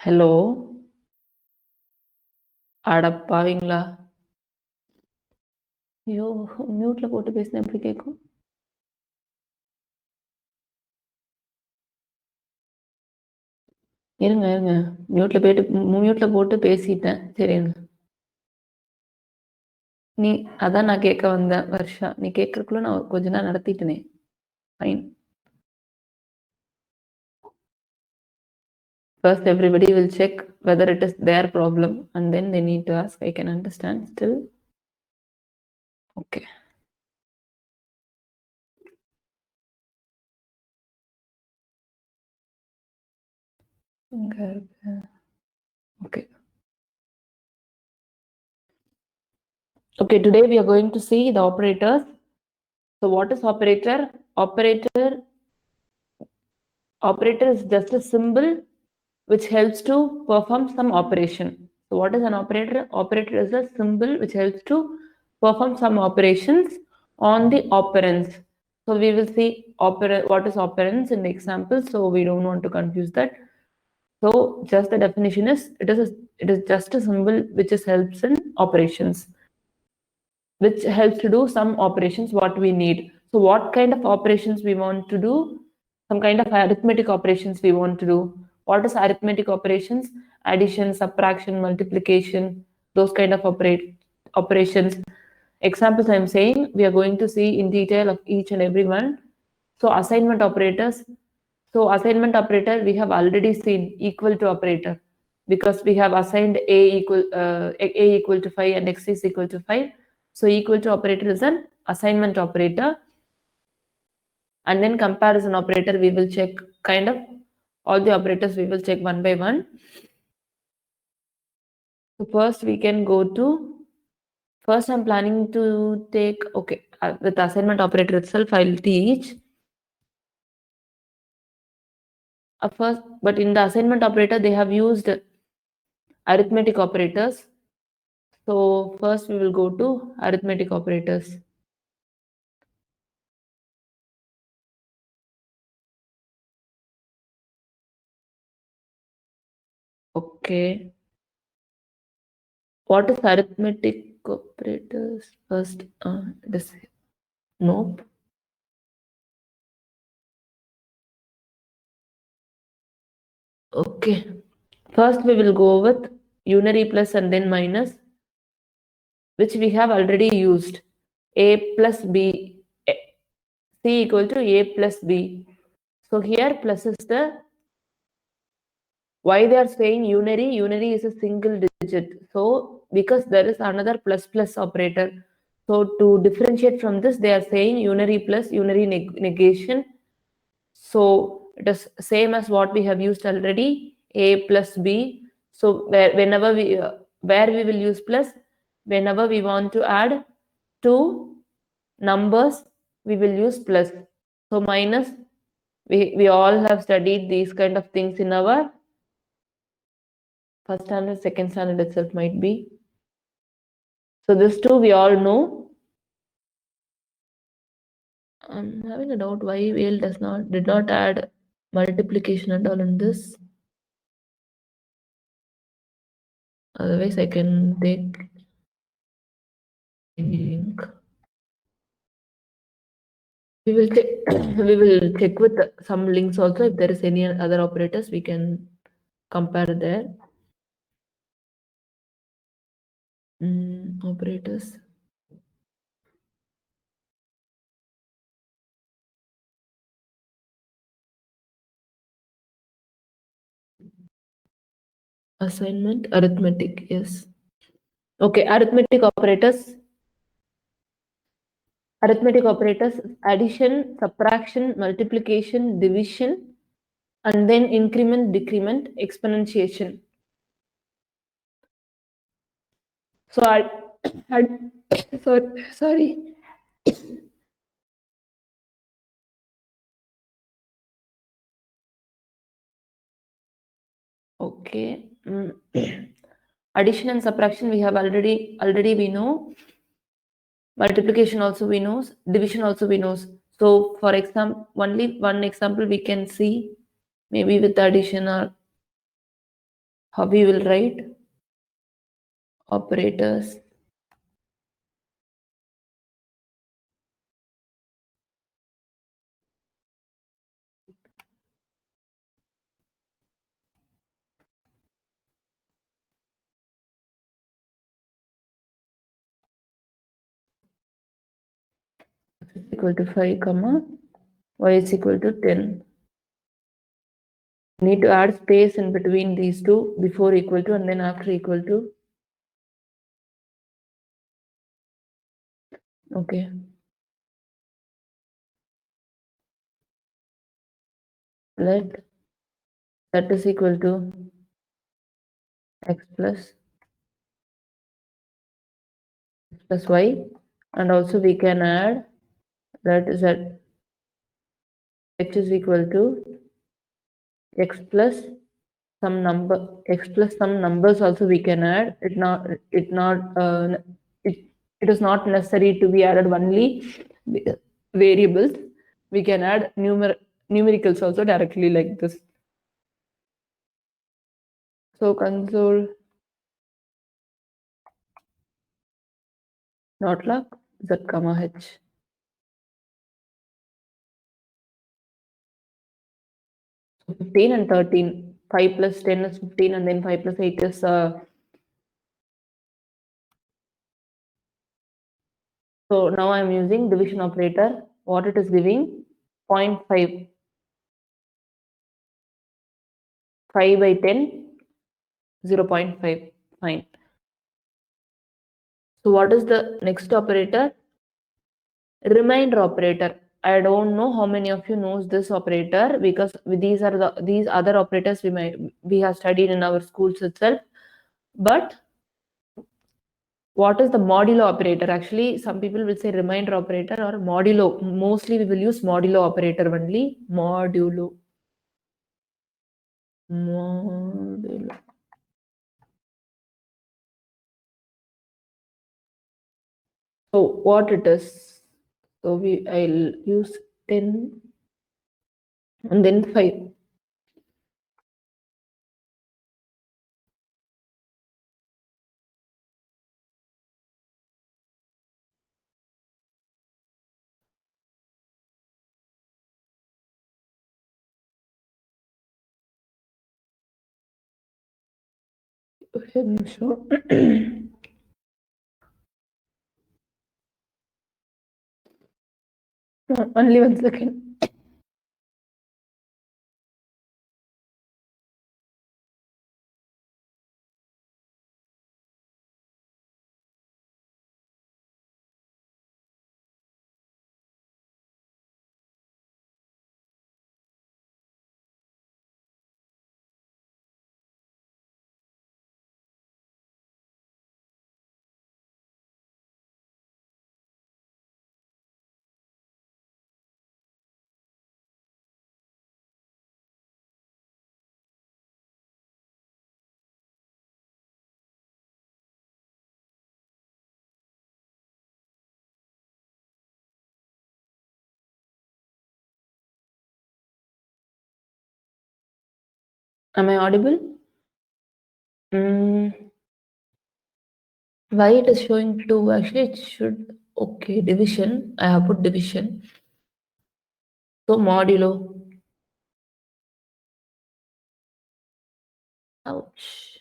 Hello அடப்பாவீங்களா! ஐயோ! மியூட்ல போட்டு பேசினா எப்படி கேட்கும்? இருங்க. மியூட்ல போட்டு பேசிட்டேன். சரி இருங்க. அதான் நான் கேட்க வந்தேன் வர்ஷா. நீ கேட்கறதுக்குள்ள நான் கொஞ்ச நேரம் நடத்திட்டேனே. Fine. First everybody will check whether it is their problem and then they need to ask. I can understand still. Okay. இங்க இருக்கு. Okay. Okay, today we are going to see the operators. So what is operator? Operator is just a symbol which helps to perform some operation. So what is an operator? Operator is a symbol which helps to perform some operations on the operands. So we will see what is operands in the example, so we don't want to confuse that. So just the definition is, it is just a symbol which helps in operations, which helps to do some operations what we need. So what kind of operations we want to do? Some kind of arithmetic operations we want to do. What is arithmetic operations? Addition, subtraction, multiplication, those kind of operations. Examples I'm saying, we are going to see in detail of each and every one. So assignment operators. So assignment operator, we have already seen equal to operator, because we have assigned a equal to 5 and x is equal to 5. So equal to operator is an assignment operator. And then comparison operator, we will check kind of all the operators, we will check one by one. So first we can go to, first I'm planning to take, okay, with assignment operator itself, I'll teach. First, but in the assignment operator, they have used arithmetic operators. So first we will go to arithmetic operators. Okay. What is arithmetic operators? First, this, nope. Okay. First we will go with unary plus and then minus, which we have already used. A plus B, C equal to A plus B. So here plus is the, why they are saying unary? Unary is a single digit. So because there is another plus plus operator. So to differentiate from this, they are saying unary plus unary negation. So it is same as what we have used already, A plus B. So whenever where we will use plus, whenever we want to add two numbers, we will use plus. So minus, we all have studied these kind of things in our first standard, second standard itself might be. So this two we all know. I'm having a doubt why Whale did not add multiplication and all in this. Otherwise I can take link. We will check with some links also. If there is any other operators, we can compare there. Operators. Assignment, arithmetic, yes. Okay, arithmetic operators. Arithmetic operators, addition, subtraction, multiplication, division, and then increment, decrement, exponentiation. So sorry. Okay. Addition and subtraction we have already we know. Multiplication also we know. Division also we know. So for example, only one example we can see, maybe with addition or How we will write operators. X is equal to 5, comma, y is equal to 10. Need to add space in between these two, before equal to and then after equal to. Okay. Let that is equal to x plus y, and also we can add that is that x is equal to x plus some number, x plus some numbers also we can add. It is not necessary to be added only variables. We can add numericals also directly like this. So console dot log z comma h. So 15 and 13. 5 plus 10 is 15, and then 5 plus 8 is so now I'm using division operator. What it is giving? 0.5. 5 by 10, 0.5. Fine. So what is the next operator? Remainder operator. I don't know how many of you knows this operator, because these other operators we have studied in our schools itself. But what is the modulo operator? Actually, some people will say remainder operator or modulo. Mostly we will use modulo operator only. Modulo. So what it is? So I'll use 10 and then 5. Sure. Only 1 second. Am I audible? Why it is showing 2? Actually, it should. Okay, division. I have put division. So modulo. Ouch.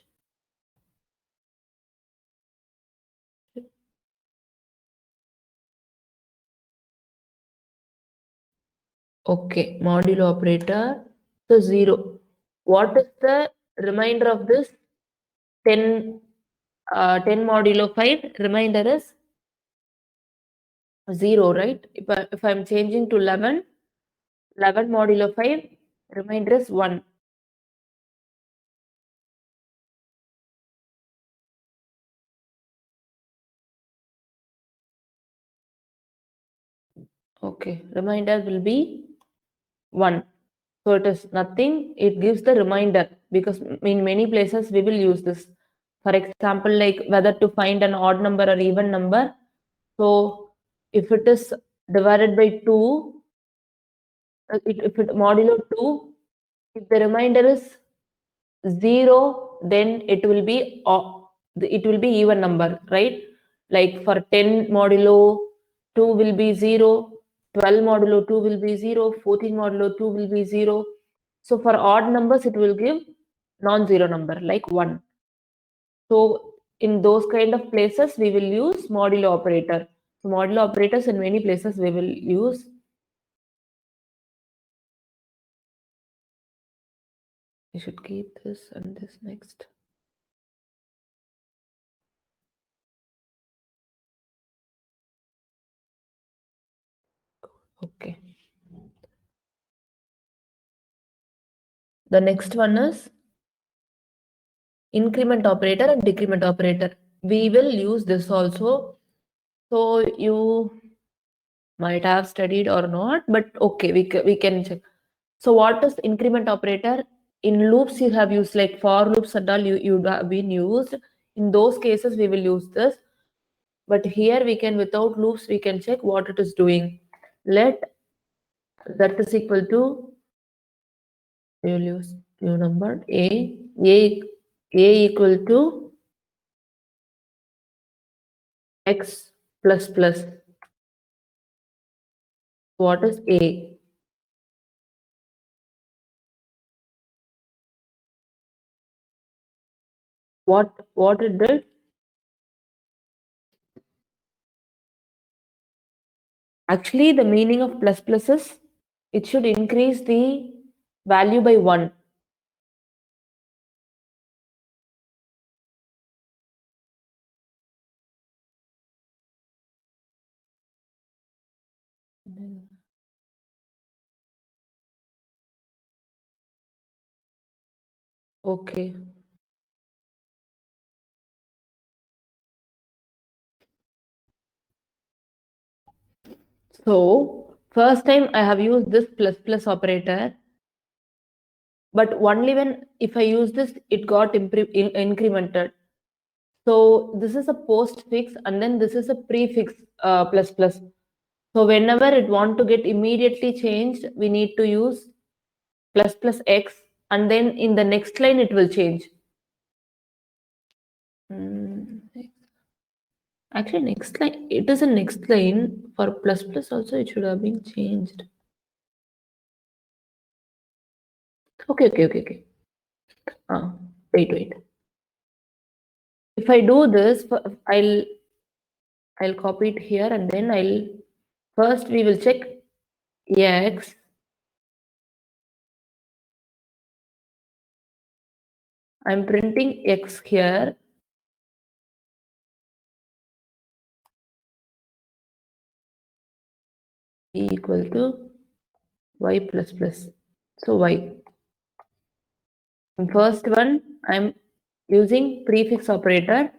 Okay, modulo operator. So 0. What is the remainder of this? 10, 10 modulo 5. Remainder is 0, right? If I'm changing to 11, 11 modulo 5, remainder is 1. Okay, remainder will be 1. So it is nothing, it gives the remainder, because in many places we will use this. For example, like whether to find an odd number or even number. So if it is divided by 2, if it modulo 2, if the remainder is 0, then it will be even number, right? Like for 10 modulo 2 will be 0, 12 modulo 2 will be 0, 14 modulo 2 will be 0. So for odd numbers, it will give non-zero number like 1. So in those kind of places, we will use modulo operator. So modulo operators in many places we will use. We should keep this and this next. Okay. The next one is increment operator and decrement operator. We will use this also. So you might have studied or not, but okay, we can check. So what is increment operator? In loops you have used like for loops and all you have been used. In those cases we will use this. But here we can, without loops, we can check what it is doing. Let that is equal to, we will use new number a equal to x plus plus. What is a? What it did? Actually, the meaning of plus plus is it should increase the value by 1. Okay. So first time I have used this plus plus operator, but only when if I use this, it got incremented. So this is a postfix and then this is a prefix plus plus. So whenever it want to get immediately changed, we need to use plus plus x, and then in the next line it will change. Actually, next line, it is a next line for plus plus also, it should have been changed. Okay. Wait. If I do this, I'll copy it here and then first we will check x. I'm printing x here. Equal to y plus plus. So y. In first one, I'm using prefix operator.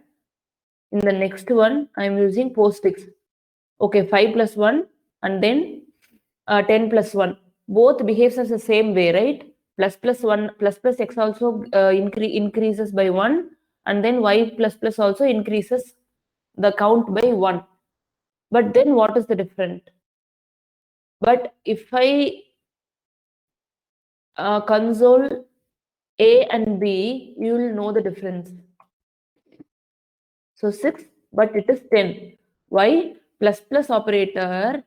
In the next one, I'm using postfix. Okay, 5 plus 1 and then 10 plus 1. Both behaves as the same way, right? Plus plus 1 plus plus x also increases by 1, and then y plus plus also increases the count by 1. But then what is the difference? But if I console A and B, you will know the difference. So 6, but it is 10. Why? Plus plus operator,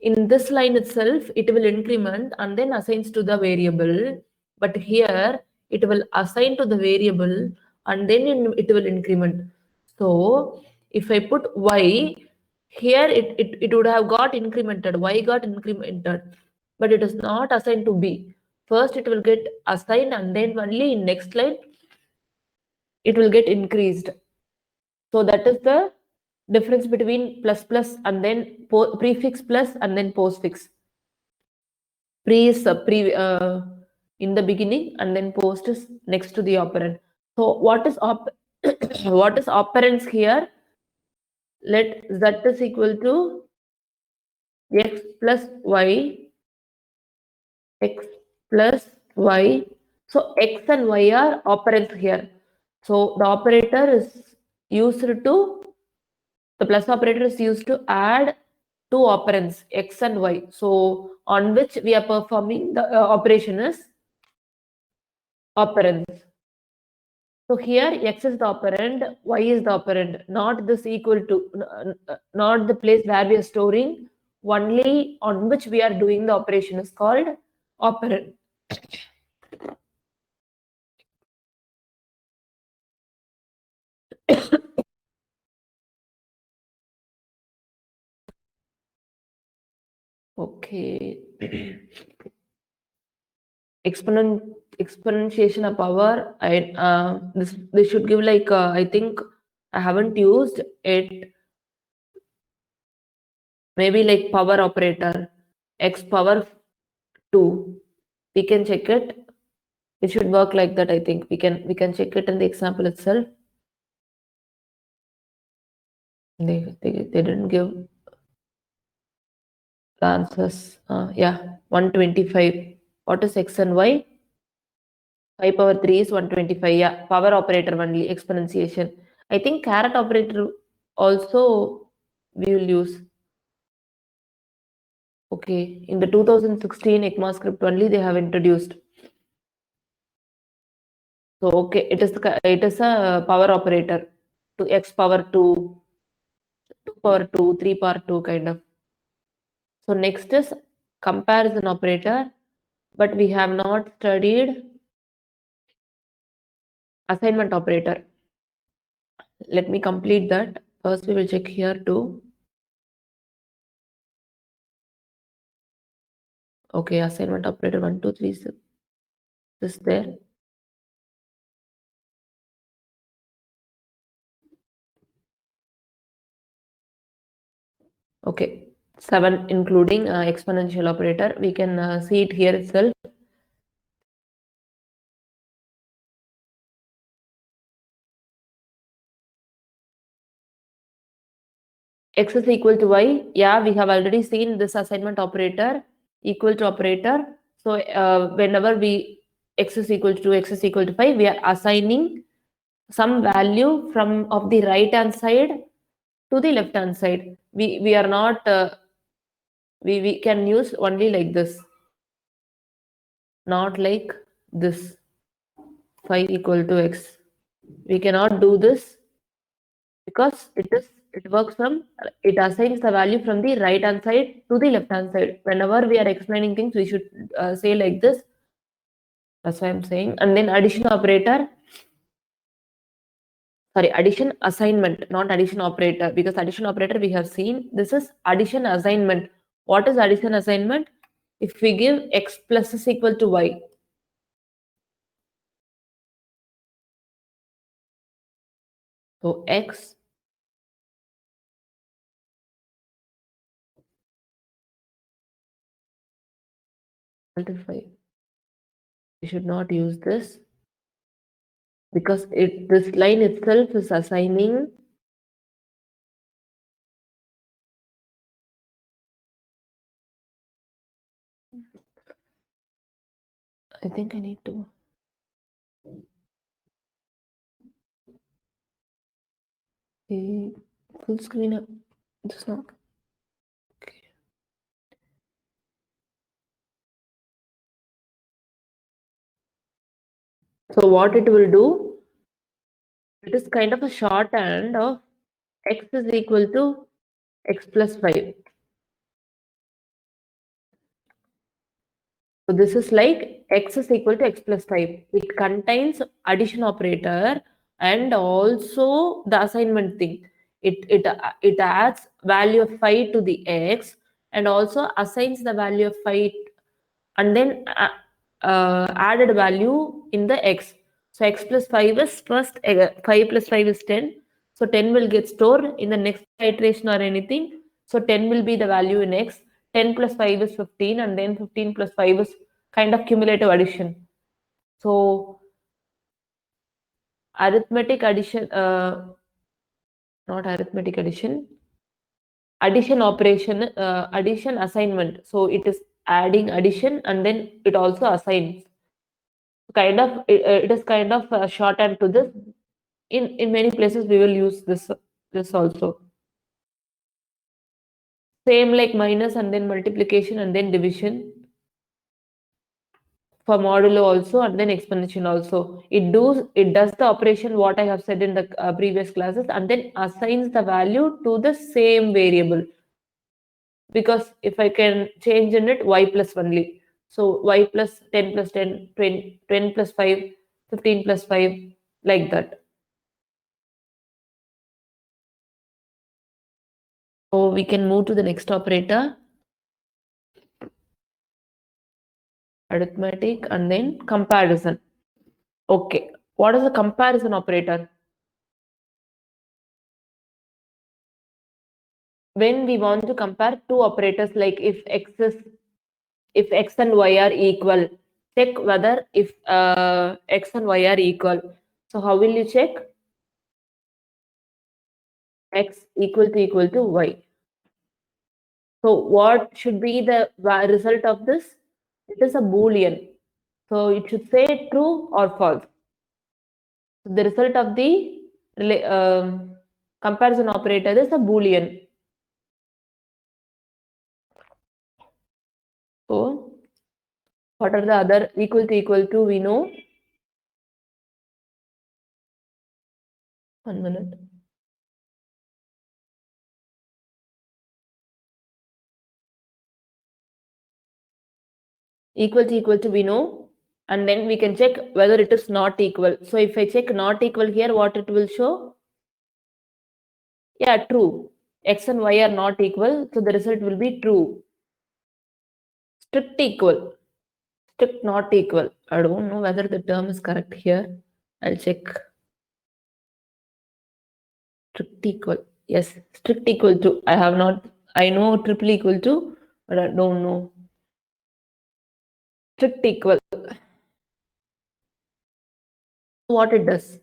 in this line itself, it will increment and then assigns to the variable. But here, it will assign to the variable and then it will increment. So if I put y, here it would have got incremented. Y got incremented, but it is not assigned to B. First, it will get assigned and then only in next line, it will get increased. So that is the difference between plus plus and then prefix plus and then postfix. Pre is in the beginning and then post is next to the operand. So what is what is operands here? Let z is equal to x plus y, x plus y. So x and y are operands here. So the operator is used to, the plus operator is used to add two operands, x and y. So on which we are performing the operation is operands. So here x is the operand, y is the operand, not this equal to, not the place where we are storing, only on which we are doing the operation is called operand. Okay. Exponentiation of power. This should give like I think I haven't used it. Maybe like power operator x power 2. We can check it. It should work like that. I think we can check it in the example itself. They didn't give the answers. Yeah, 125. What is x and y? 5 power 3 is 125. Yeah, power operator only, exponentiation. I think caret operator also we will use. Okay, in the 2016 ECMAScript only they have introduced. So okay, it is a power operator to x power 2, 2 power 2, 3 power 2 kind of. So next is comparison operator, but we have not studied assignment operator. Let me complete that. First we will check here too. Okay, assignment operator 1, 2, 3 is there. Okay, 7 including exponential operator. We can see it here itself. X is equal to y. Yeah, we have already seen this assignment operator equal to operator. So whenever we x is equal to 2, x is equal to 5, we are assigning some value from of the right hand side to the left hand side. We are not we can use only like this, not like this 5 equal to x. We cannot do this because it works from it assigns the value from the right hand side to the left hand side. Whenever we are explaining things, we should say like this. That's why I'm saying. And then addition operator. Sorry, addition assignment, not addition operator, because addition operator we have seen. This is addition assignment. What is addition assignment? If we give x plus is equal to y, so x equal to 5. We should not use this because this line itself is assigning I think I need to full screen up. It's not okay. So what it will do, it is kind of a shorthand of x is equal to x plus 5. So this is like x is equal to x plus 5. It contains addition operator and also the assignment thing. It adds value of 5 to the x and also assigns the value of 5 and then added value in the x. So x plus 5 is first 5 plus 5 is 10. So 10 will get stored in the next iteration or anything. So 10 will be the value in x. 10 plus 5 is 15 and then 15 plus 5 is kind of cumulative addition. So arithmetic addition, not arithmetic addition, addition operation, addition assignment. So it is adding addition and then it also assigns. Kind of it is kind of a shorthand to this. In many places we will use this also. Same like minus and then multiplication and then division. for modulo also and then exponential also. It does the operation what I have said in the previous classes and then assigns the value to the same variable. Because if I can change in it y plus only. So y plus 10 plus 10, 20, 10 plus 5, 15 plus 5, like that. So we can move to the next operator. Arithmetic and then comparison. Okay. What is the comparison operator? When we want to compare two operators, like if x and y are equal, check whether if x and y are equal. So how will you check? X equal to y. So what should be the result of this? It is a boolean. So it should say true or false. So the result of the comparison operator is a boolean. So what are the other equal to we know? 1 minute. Equal to we know, and then we can check whether it is not equal. So if I check not equal here, what it will show? Yeah, true. X and y are not equal, so the result will be true. Strict equal. Strict not equal. I don't know whether the term is correct here. I'll check. Strict equal. Yes, strict equal to. I know triple equal to, but I don't know. Strict equal. What it does?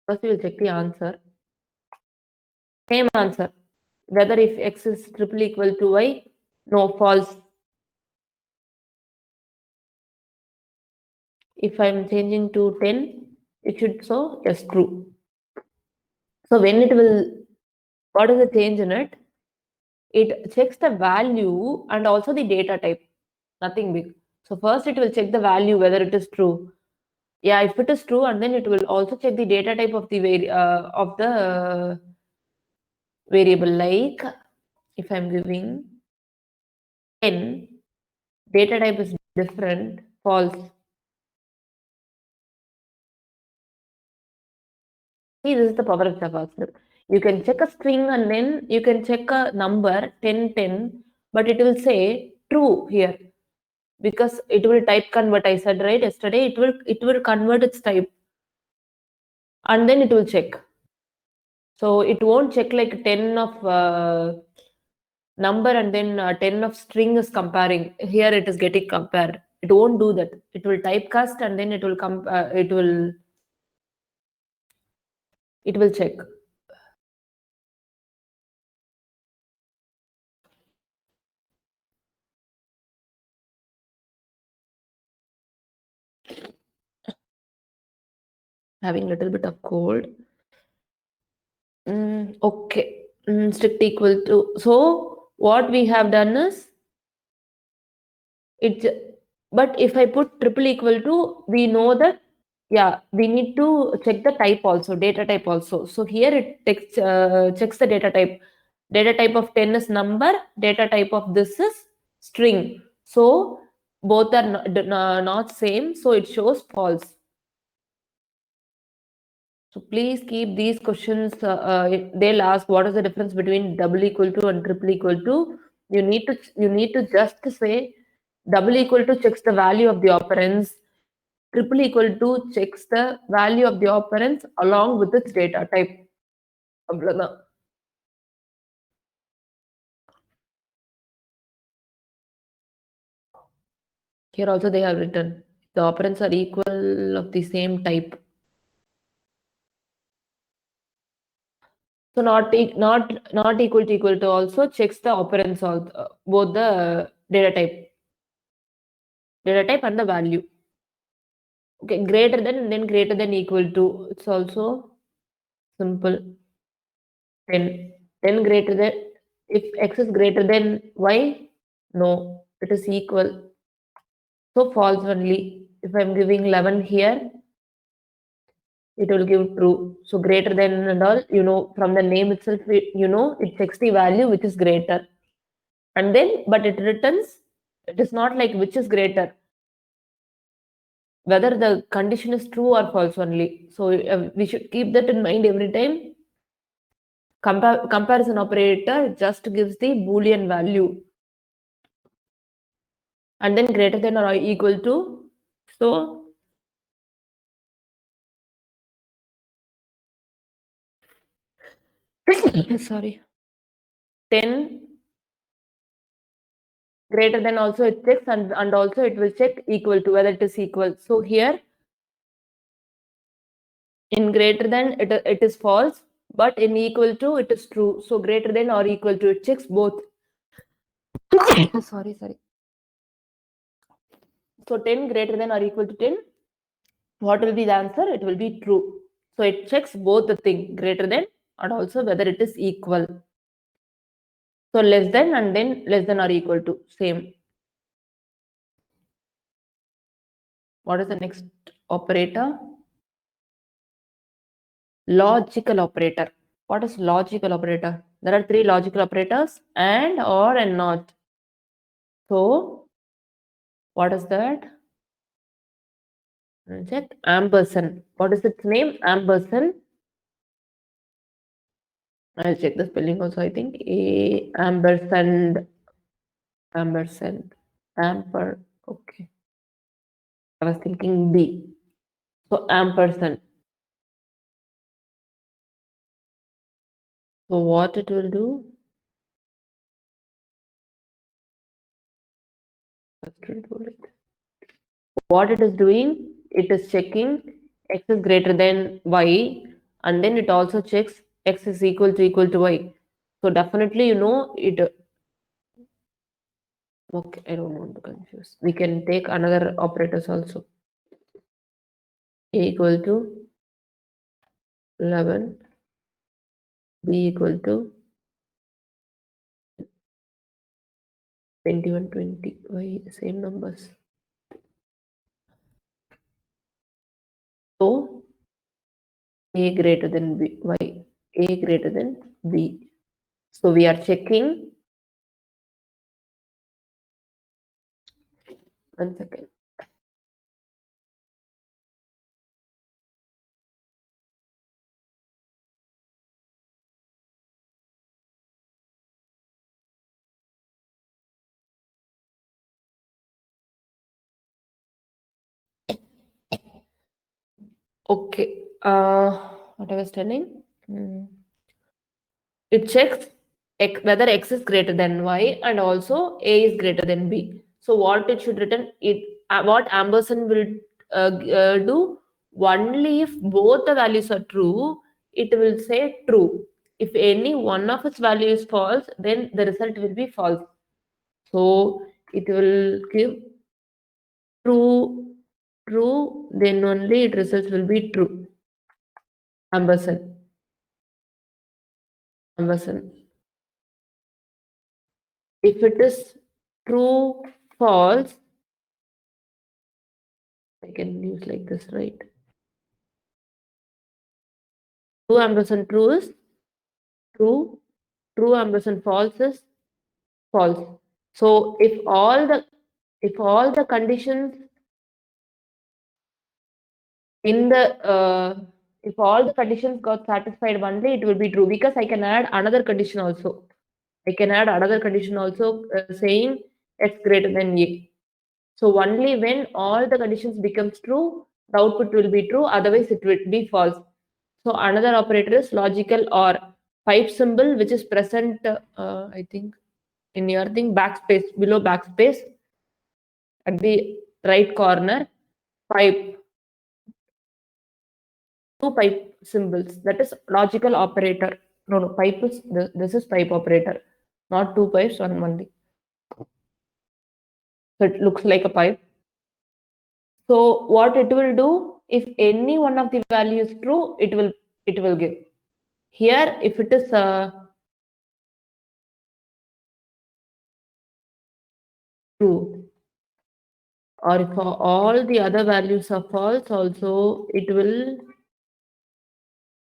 First, we will check the answer. Same answer. Whether if x is triple equal to y, no, false. If I'm changing to 10, it should show yes, true. So when it will, what is the change in it? It checks the value and also the data type. Nothing big. So first it will check the value whether it is true. Yeah, if it is true, and then it will also check the data type of the variable. Like if I'm giving 10, data type is different, false. See, this is the power of JavaScript. You can check a string and then you can check a number 10 10, but it will say true here because it will type convert. I said right yesterday, it will convert its type and then it will check. So it won't check like 10 of number and then 10 of string is comparing. Here it is getting compared. It won't do that. It will typecast and then it will check. Having a little bit of cold. Okay. Strict equal to. So what we have done is it. But if I put triple equal to, we know that yeah, we need to check the type also, data type also. So here it checks the data type. Data type of 10 is number. Data type of this is string. So both are not same. So it shows false. So please keep these questions. They'll ask what is the difference between double equal to and triple equal to. You need to just say double equal to checks the value of the operands. Triple equal to checks the value of the operands along with its data type. அவ்வளவுதான். Here also they have written the operands are equal of the same type. So not equal to also checks the operands of both the data type and the value. Okay, greater than and then greater than equal to. It's also simple. 10. 10 greater than if x is greater than y, no, it is equal. So false only. If I'm giving 11 here, it will give true. So greater than and all, from the name itself, it checks the value which is greater. And then, but it returns, it is not like which is greater, whether the condition is true or false only. So we should keep that in mind every time. Comparison operator just gives the Boolean value. And then greater than or equal to. So sorry, 10 greater than also it checks, and also it will check equal to whether it is equal. So here in greater than it is false, but in equal to it is true. So greater than or equal to, it checks both. sorry. So 10 greater than or equal to 10, what will be the answer? It will be true. So it checks both the thing, greater than and also whether it is equal. So less than and then less than or equal to, same. What is the next operator? Logical operator. What is logical operator? There are three logical operators: and, or, and not. So what is that? Check. Ampersand. What is its name? Ampersand. I'll check the spelling also. I think ampersand. Okay. I was thinking B. So ampersand. So what it will do? What it is doing? It is checking x is greater than y, and then it also checks x is equal to y. So definitely, it. Okay, I don't want to confuse. We can take another operators also. A equal to 11, B equal to 21, 20, y, same numbers. So A greater than B, y, A greater than B. So we are checking. One second. Okay. What I was telling? It checks whether x is greater than y and also a is greater than b. So what it should return, what ampersand will do, only if both the values are true, it will say true. If any one of its value is false, then the result will be false. So it will give true, then only its results will be true. Ampersand. If it is true, false, I can use like this, right? True ampersand true is true. True ampersand false is false. So if all the conditions in the if all the conditions got satisfied only, it will be true, because I can add another condition also. Saying x greater than a. So only when all the conditions becomes true, the output will be true. Otherwise, it will be false. So another operator is logical or. Pipe symbol, which is present, I think, in your thing, backspace, below backspace, at the right corner. Pipe. Two pipe symbols. That is logical operator. No, pipe is this is pipe operator, not two pipes, one only. So it looks like a pipe. So what it will do, if any one of the value is true, it will give. Here, if it is true, or if all the other values are false also, it will,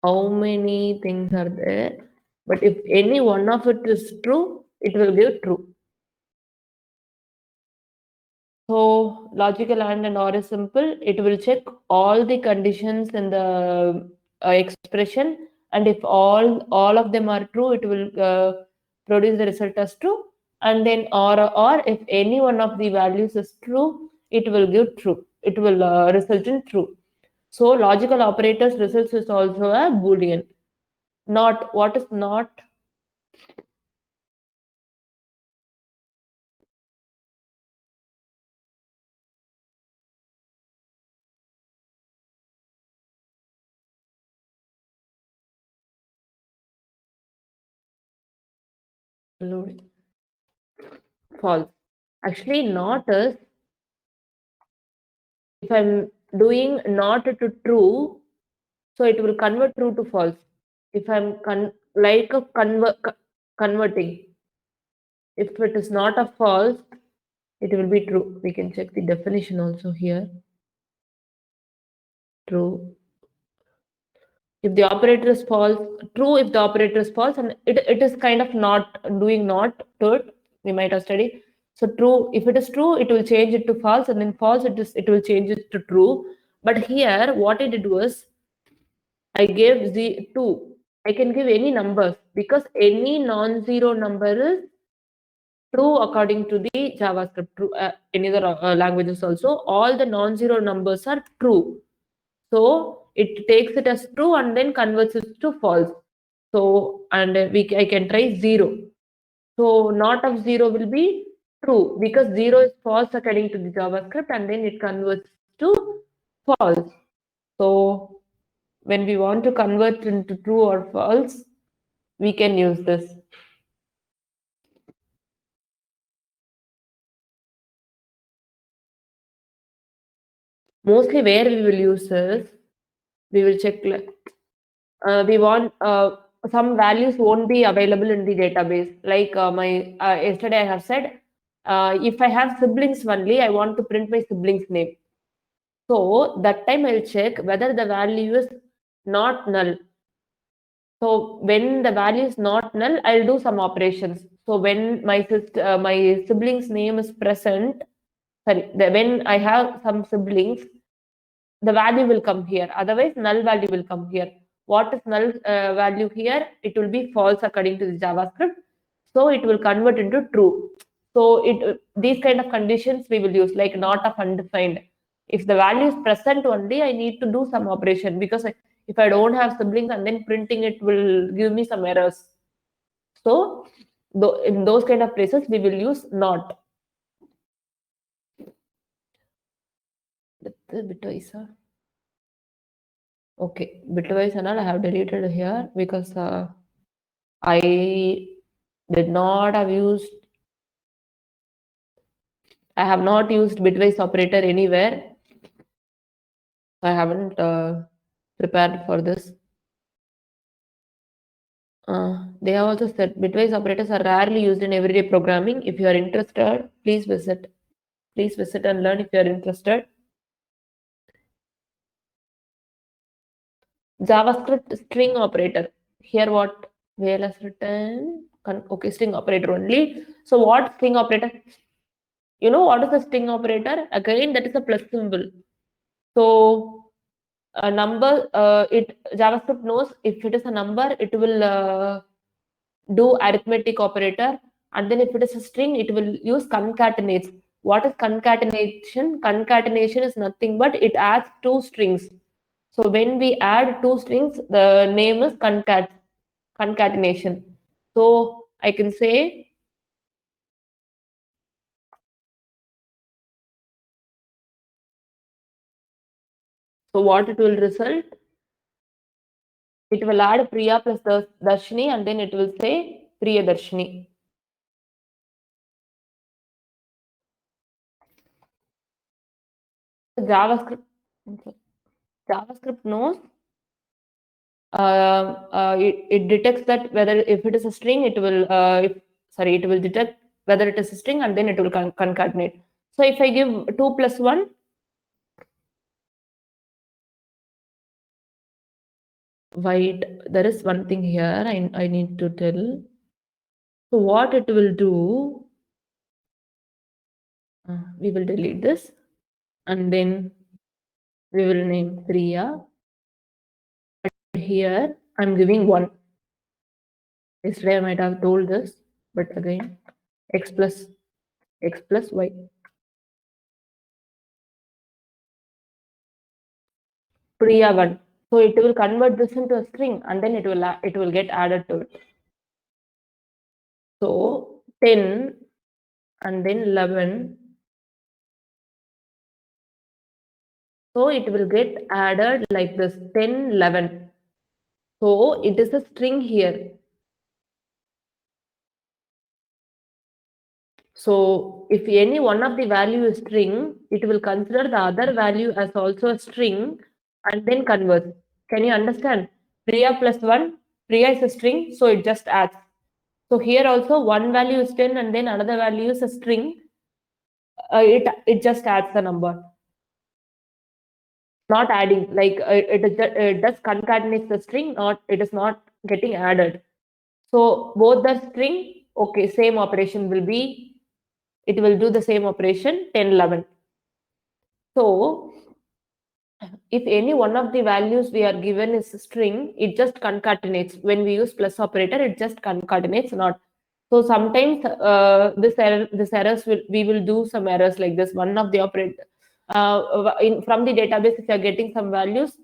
how many things are there? But if any one of it is true, it will give true. So logical and or is simple. It will check all the conditions in the expression, and if all of them are true, it will produce the result as true. And then or if any one of the values is true, it will give true. It will result in true. So logical operators results is also a boolean. Not, what is not? False. Actually, not is, if I'm doing not to true, so it will convert true to false. If I'm like a converting, if it is not a false, it will be true. We can check the definition also here. True. If the operator is false, true if the operator is false, and it is kind of not doing not to it. We might have studied. So true, if it is true, it will change it to false, and then false, it will change it to true. But here, what I did was, I gave the 2. I can give any numbers because any non-zero number is true according to the JavaScript. True, any other languages also, all the non-zero numbers are true. So it takes it as true and then converts it to false. So and I can try 0. So not of 0 will be true because 0 is false according to the JavaScript, and then it converts to false. So when we want to convert into true or false, we can use this. Mostly where we will use this, we will check like, we want some values won't be available in the database. Like my yesterday I have said, if I have siblings only, I want to print my siblings name. So that time I'll check whether the value is not null. So when the value is not null, I'll do some operations. So when my sibling's name is present, sorry, when I have some siblings, the value will come here. Otherwise, null value will come here. What is null value here? It will be false according to the JavaScript. So it will convert into true. So these kind of conditions we will use, like not of undefined. If the value is present only, I need to do some operation because if I don't have siblings and then printing it will give me some errors. So in those kind of places, we will use not. Bitwise. Okay, bitwise and all I have deleted here because I did not have used. I have not used bitwise operator anywhere. I haven't prepared for this. They have also said bitwise operators are rarely used in everyday programming. If you are interested, please visit. Please visit and learn if you are interested. JavaScript string operator. Here what Vale has written. Okay, string operator only. So what string operator? You know what is a string operator? Again, that is a plus symbol. So a number, JavaScript knows if it is a number, it will do arithmetic operator, and then if it is a string, it will use concatenates. What is concatenation? Concatenation is nothing but it adds 2 strings. So when we add 2 strings, the name is concatenation. So I can say, so what it will result? It will add Priya plus Darshini, and then it will say Priya Darshini. JavaScript knows, it detects that whether if it is a string, it will it will detect whether it is a string, and then it will concatenate. So if I give 2 plus 1, wait, there is one thing here I need to tell. So what it will do, we will delete this and then we will name Priya. Here I'm giving 1. Yesterday I might have told this, but again, x plus y. Priya 1. So it will convert this into a string and then it will get added to it. So 10 and then 11. So it will get added like this 10, 11. So it is a string here. So if any one of the value is string, it will consider the other value as also a string and then convert. Can you understand? Priya plus 1, Priya is a string, so it just adds. So here also one value is 10 and then another value is a string. It just adds the number. Not adding, like it does concatenates the string, not it is not getting added. So both the string, okay, same operation will be, it will do the same operation 10, 11. So if any one of the values we are given is a string, it just concatenates. When we use plus operator, it just concatenates, not. So sometimes this errors we will do some errors like this. One of the operator from the database, if you are getting some values,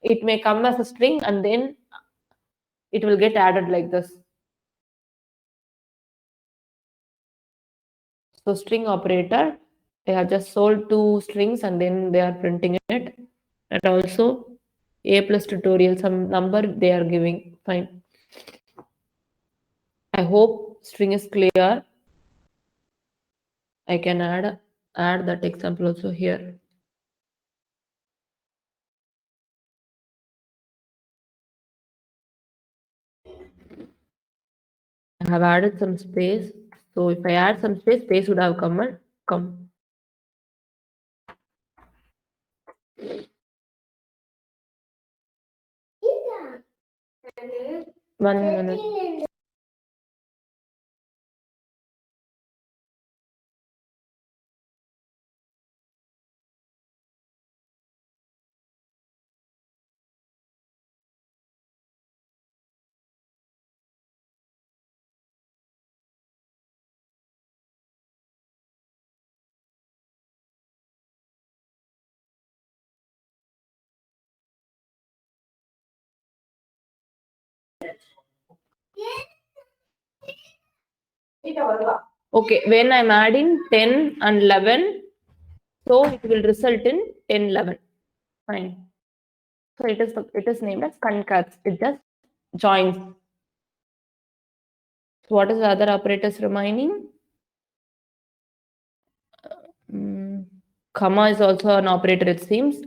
it may come as a string and then it will get added like this. So string operator, they have just sold 2 strings and then they are printing it. And also A plus tutorial, some number they are giving. Fine. I hope string is clear. I can add that example also here. I have added some space. So if I add some space would have come. 1 minute. Okay, when I'm adding 10 and 11, so it will result in 10, 11. Fine. So it is named as concats. It just joins. So what is the other operators remaining? Comma is also an operator, it seems.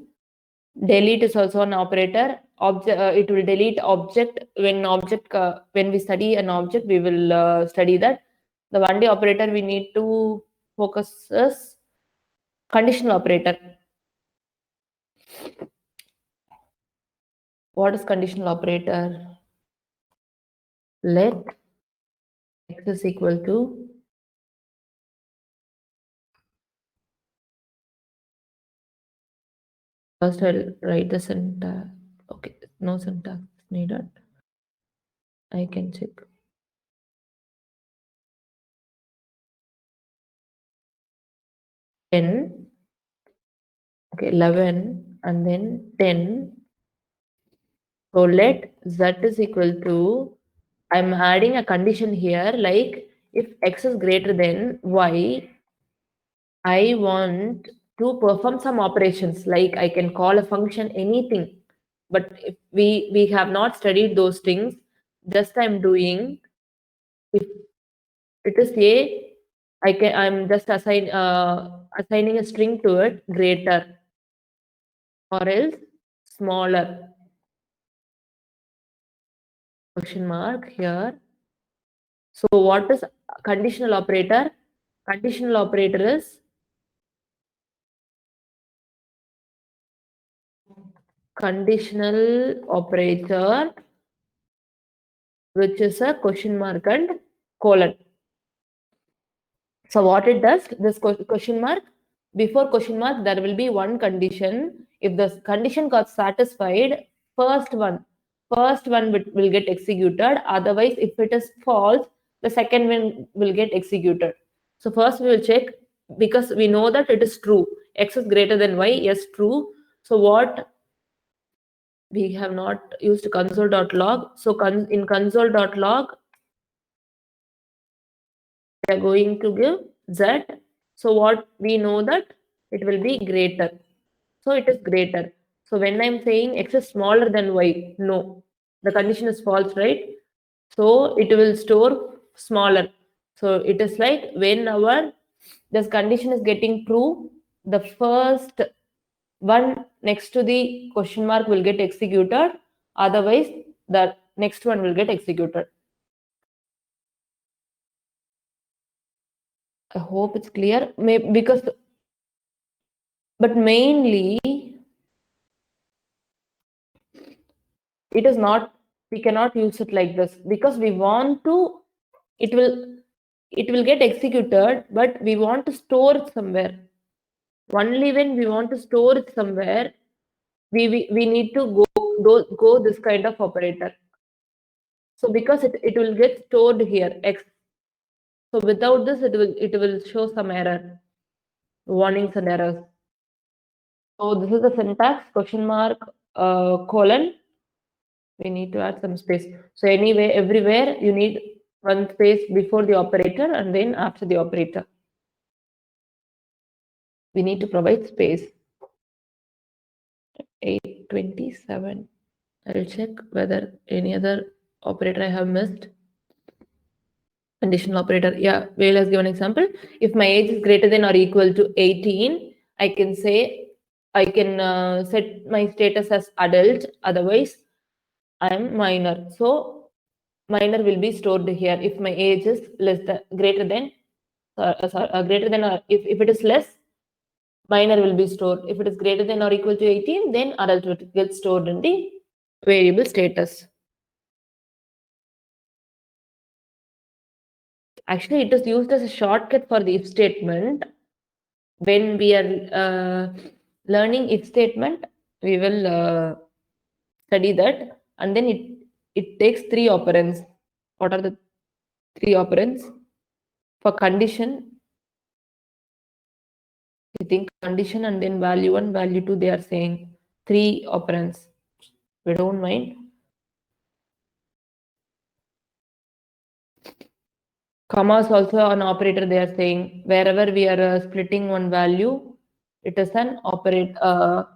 Delete is also an operator. It will delete object when we study an object, we will study that. The one-day operator we need to focus is conditional operator. What is conditional operator? Let x is equal to first I'll write the syntax. Okay, no syntax needed. I can check. 10, okay, 11 and then 10. So let z is equal to, I'm adding a condition here, like if x is greater than y, I want to perform some operations, like I can call a function anything. But if we have not studied those things, just I'm doing, if it is a, I'm just assigning a string to it, greater or else smaller, question mark here. So what is conditional operator? Conditional operator is conditional operator, which is a question mark and colon. So what it does, this question mark, before question mark, there will be one condition. If the condition got satisfied, first one, first one will get executed. Otherwise, if it is false, the second one will get executed. So first we will check, because we know that it is true. X is greater than Y, yes, true. So what, we have not used console.log. So in console.log, we are going to give z. So what we know that it will be greater. So it is greater. So when I'm saying x is smaller than y, no, the condition is false, right? So it will store smaller. So it is like when our this condition is getting true, the first one next to the question mark will get executed. Otherwise, the next one will get executed. I hope it's clear. Because, but mainly it is not, we cannot use it like this because we want to, it will get executed, but we want to store it somewhere. Only when we want to store it somewhere, we need to go this kind of operator. So because it will get stored here, x. So without this, it will show some error, warnings and errors. So this is the syntax, question mark, colon. We need to add some space. So anyway, everywhere you need one space before the operator and then after the operator. We need to provide space. 827. I'll check whether any other operator I have missed. Conditional operator. Yeah, let's give an example. If my age is greater than or equal to 18, I can say, I can set my status as adult. Otherwise, I am minor. So minor will be stored here. If my age is greater than, greater than, or if it is less, minor will be stored. If it is greater than or equal to 18, then adult will get stored in the variable status. Actually, it is used as a shortcut for the if statement. When we are learning if statement, we will study that, and then it takes 3 operands. What are the 3 operands? For condition, I think condition and then value 1, value 2, they are saying 3 operands. We don't mind. Comma is also an operator, they are saying. Wherever we are splitting one value, it is an operator.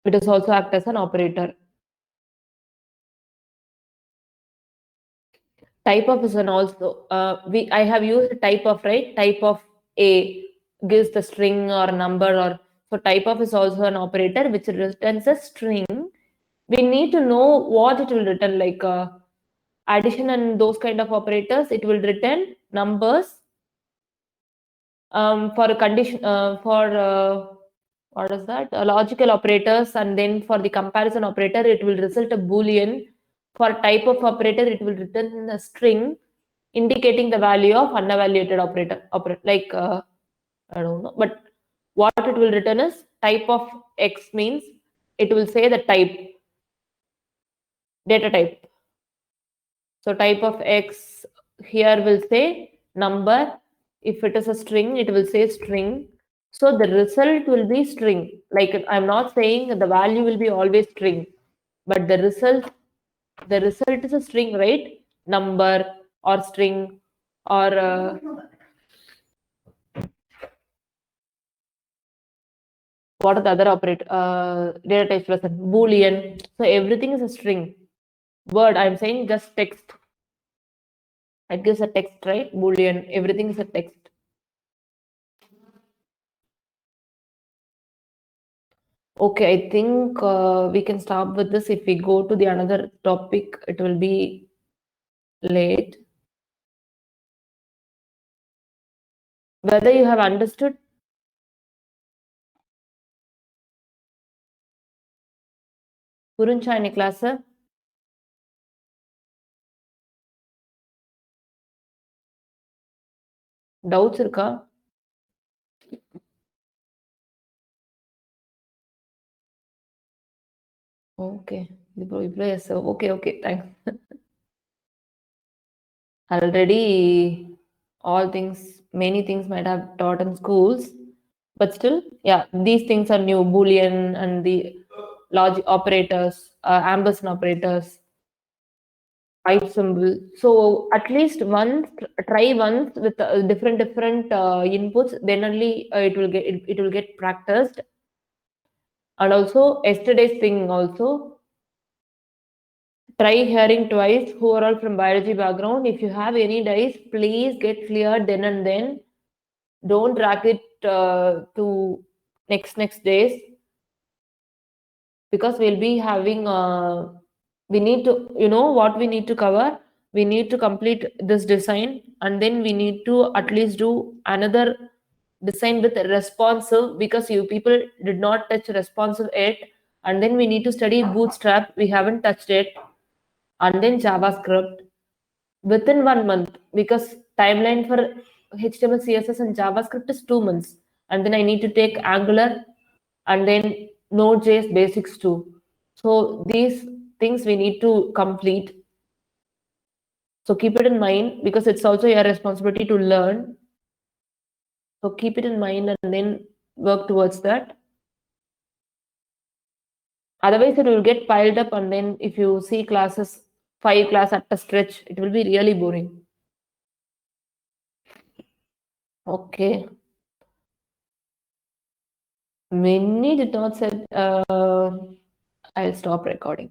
It is also act as an operator. Type of is an also. I have used type of, right? Type of A gives the string or number, or so type of is also an operator which returns a string. We need to know what it will return, like addition and those kind of operators. It will return numbers. For a condition, for what is that? Logical operators, and then for the comparison operator, it will result a boolean. For type of operator, it will return a string indicating the value of unevaluated operator. Like I don't know, but what it will return is type of X, means it will say the type, data type. So type of X here will say number. If it is a string, it will say string. So the result will be string. Like I'm not saying the value will be always string, but the result is a string, right? Number or string or what are the other operator data types present? Boolean. So everything is a string. Word, I'm saying just text. It gives a text, right? Boolean. Everything is a text. Okay, I think we can stop with this. If we go to the another topic, it will be late. Whether you have understood புரிஞ்சா இன்னைக்கு class? Doubts இருக்கா? Okay. இவ்ளோ yes. Okay. Thanks. Already many things might have taught in schools, but still, yeah, these things are new. Boolean and the logic operators, ampersand operators, type symbol. So at least try once with different inputs. Then only it will get practiced. And also yesterday's thing also, try hearing twice who are all from biology background. If you have any dice, please get cleared then and then. Don't drag it to next days, because we'll be having we need to, what we need to cover. We need to complete this design, and then we need to at least do another design with responsive, because you people did not touch responsive yet. And then we need to study bootstrap, we haven't touched it. And then JavaScript within 1 month, because timeline for HTML, CSS, and JavaScript is 2 months. And then I need to take Angular and then Node.js basics too. So these things we need to complete. So keep it in mind, because it's also your responsibility to learn. So keep it in mind and then work towards that. Otherwise, it will get piled up, and then if you see classes, 5 class at a stretch, it will be really boring. Okay. Many did not say. I'll stop recording.